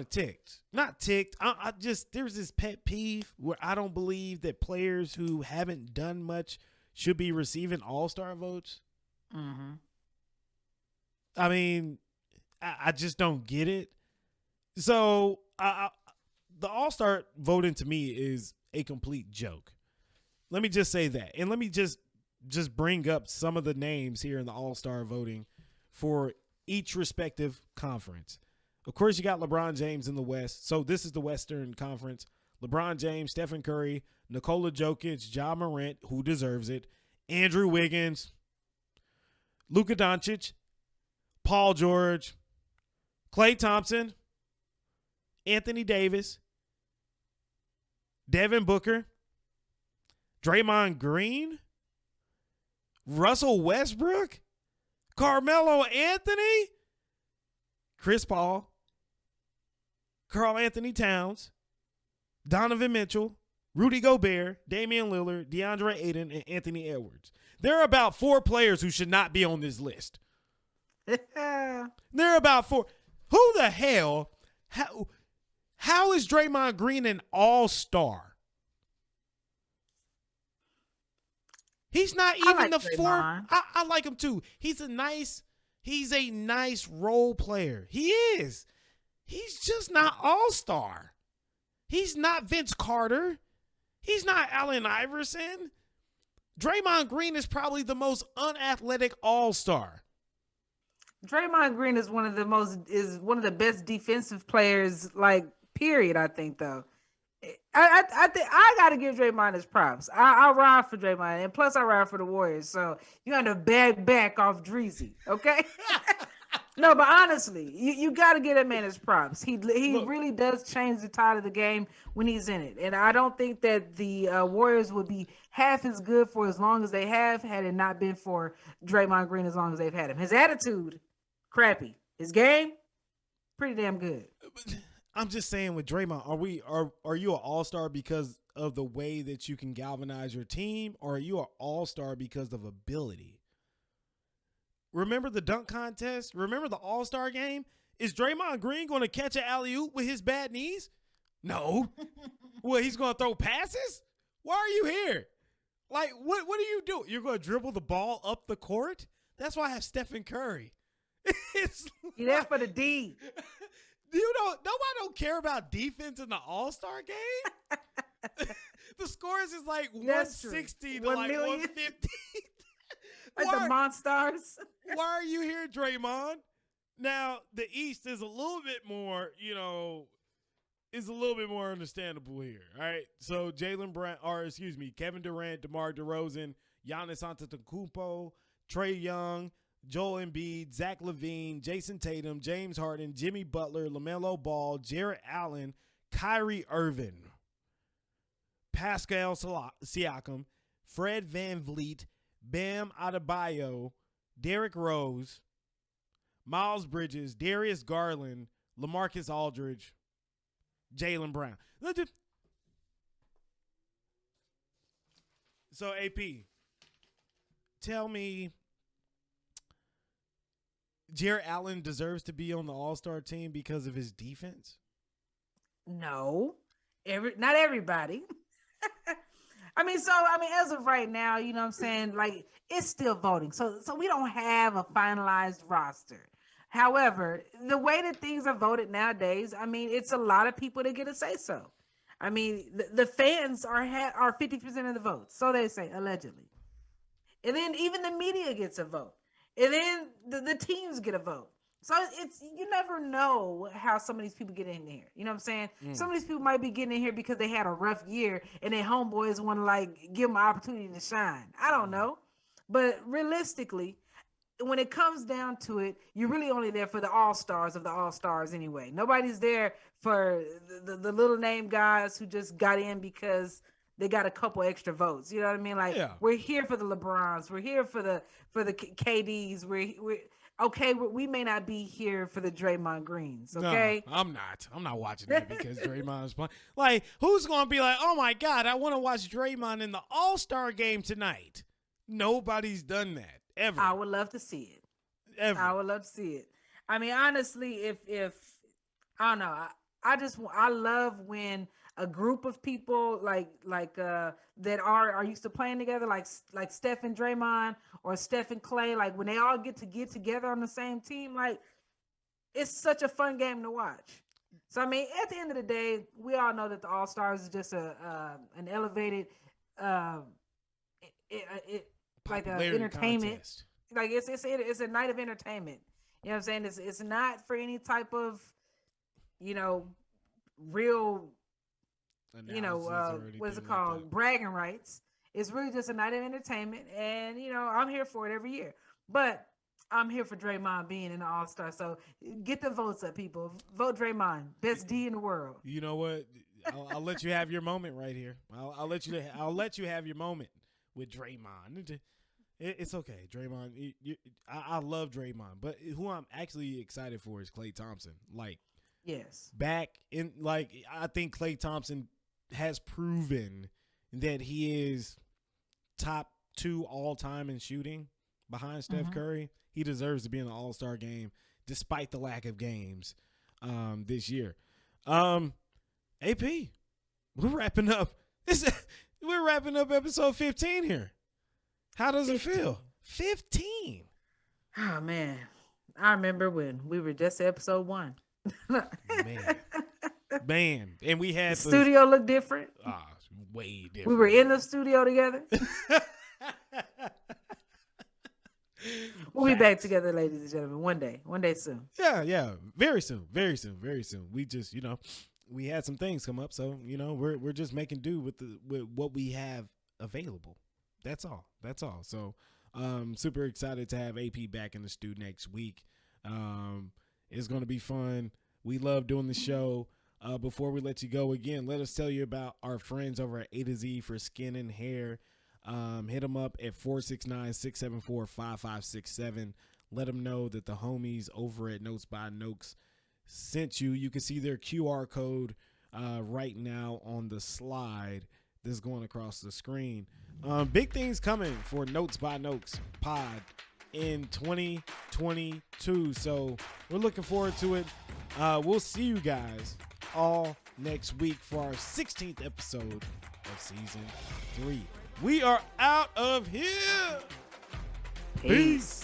Speaker 1: of ticked. Not ticked. I just, there's this pet peeve where I don't believe that players who haven't done much should be receiving all-star votes.
Speaker 3: Mm-hmm.
Speaker 1: I mean, I just don't get it. So the all-star voting to me is a complete joke. Let me just say that. And let me just bring up some of the names here in the all-star voting for each respective conference. Of course, you got LeBron James in the West. So this is the Western Conference. LeBron James, Stephen Curry, Nikola Jokic, Ja Morant, who deserves it, Andrew Wiggins, Luka Doncic, Paul George, Klay Thompson, Anthony Davis, Devin Booker, Draymond Green, Russell Westbrook, Carmelo Anthony, Chris Paul, Karl Anthony Towns, Donovan Mitchell, Rudy Gobert, Damian Lillard, DeAndre Ayton, and Anthony Edwards. There are about 4 players who should not be on this list. There are about 4. Who the hell? How is Draymond Green an all-star? He's not even the 4. I like him too. He's a nice role player. He is. He's just not all-star. He's not Vince Carter. He's not Allen Iverson. Draymond Green is probably the most unathletic all-star.
Speaker 3: Draymond Green is one of the best defensive players, like, period, I think, though. I think I gotta give Draymond his props. I ride for Draymond, and plus I ride for the Warriors. So you got to back off Dreezy, okay? No, but honestly, you got to give that man his props. He really does change the tide of the game when he's in it, and I don't think that the Warriors would be half as good for as long as they have had it not been for Draymond Green as long as they've had him. His attitude, crappy. His game, pretty damn good.
Speaker 1: I'm just saying with Draymond, are you an all-star because of the way that you can galvanize your team, or are you an all-star because of ability? Remember the dunk contest? Remember the all-star game? Is Draymond Green going to catch an alley-oop with his bad knees? No. Well, he's going to throw passes? Why are you here? Like, what do you do? You're going to dribble the ball up the court? That's why I have Stephen Curry.
Speaker 3: You're there for the D.
Speaker 1: Nobody don't care about defense in the All-Star game. The scores is like 160 to like 150.
Speaker 3: Like the Monstars.
Speaker 1: Why are you here, Draymond? Now, the East is a little bit more, understandable here. All right. So Kevin Durant, DeMar DeRozan, Giannis Antetokounmpo, Trae Young, Joel Embiid, Zach LaVine, Jason Tatum, James Harden, Jimmy Butler, LaMelo Ball, Jarrett Allen, Kyrie Irving, Pascal Siakam, Fred VanVleet, Bam Adebayo, Derrick Rose, Miles Bridges, Darius Garland, LaMarcus Aldridge, Jaylen Brown. So, AP, tell me, Jarrett Allen deserves to be on the All-Star team because of his defense?
Speaker 3: No, not everybody. As of right now, you know what I'm saying? Like, it's still voting. So we don't have a finalized roster. However, the way that things are voted nowadays, it's a lot of people that get a say so. The fans are 50% of the votes. So they say, allegedly. And then even the media gets a vote. And then the teams get a vote. So you never know how some of these people get in here. You know what I'm saying? Some of these people might be getting in here because they had a rough year and their homeboys want to give them an opportunity to shine. I don't know. But realistically, when it comes down to it, you're really only there for the all-stars of the all-stars anyway. Nobody's there for the little name guys who just got in because they got a couple extra votes. You know what I mean? Like, we're here for the LeBrons. We're here for the KDs. We're okay. We may not be here for the Draymond Greens. Okay.
Speaker 1: No, I'm not. I'm not watching that because Draymond's playing. Like, who's going to be like, oh my God, I want to watch Draymond in the All-Star game tonight? Nobody's done that ever.
Speaker 3: I would love to see it.
Speaker 1: Ever.
Speaker 3: I would love to see it. I mean, honestly, if I don't know, I love when a group of people like that are used to playing together, like Steph and Draymond or Steph and Clay, like when they all get together on the same team, like it's such a fun game to watch. So I mean, at the end of the day, we all know that the All-Stars is just an elevated like an entertainment contest. Like it's a night of entertainment. You know what I'm saying? It's not for any type of, real, what is it called? Like bragging rights. It's really just a night of entertainment, and I'm here for it every year. But I'm here for Draymond being in the All-Star. So get the votes up, people. Vote Draymond, best D in the world. You know what?
Speaker 1: I'll let you have your moment right here. I'll let you have your moment with Draymond. It's okay, Draymond. I love Draymond, but who I'm actually excited for is Klay Thompson. Like,
Speaker 3: yes,
Speaker 1: back in I think Klay Thompson has proven that he is top 2 all time in shooting behind Steph Curry. He deserves to be in the All-Star game despite the lack of games this year. AP, we're wrapping up. We're wrapping up episode 15 here. How does it feel? 15.
Speaker 3: Oh, man. I remember when we were just episode 1.
Speaker 1: Man. And we had
Speaker 3: the studio looked different.
Speaker 1: Way different.
Speaker 3: We were in the studio together. We'll be back together, ladies and gentlemen, one day soon.
Speaker 1: Yeah. Very soon. We just, we had some things come up. So, we're just making do with what we have available. That's all. So, super excited to have AP back in the stew next week. It's going to be fun. We love doing the show. Before we let you go again, let us tell you about our friends over at A to Z for Skin and Hair. Hit them up at 469-674-5567. Let them know that the homies over at Notes by Noakes sent you. You can see their QR code right now on the slide that's going across the screen. Big things coming for Notes by Noakes pod in 2022. So we're looking forward to it. We'll see you guys all next week for our 16th episode of season 3. We are out of here.
Speaker 3: Peace.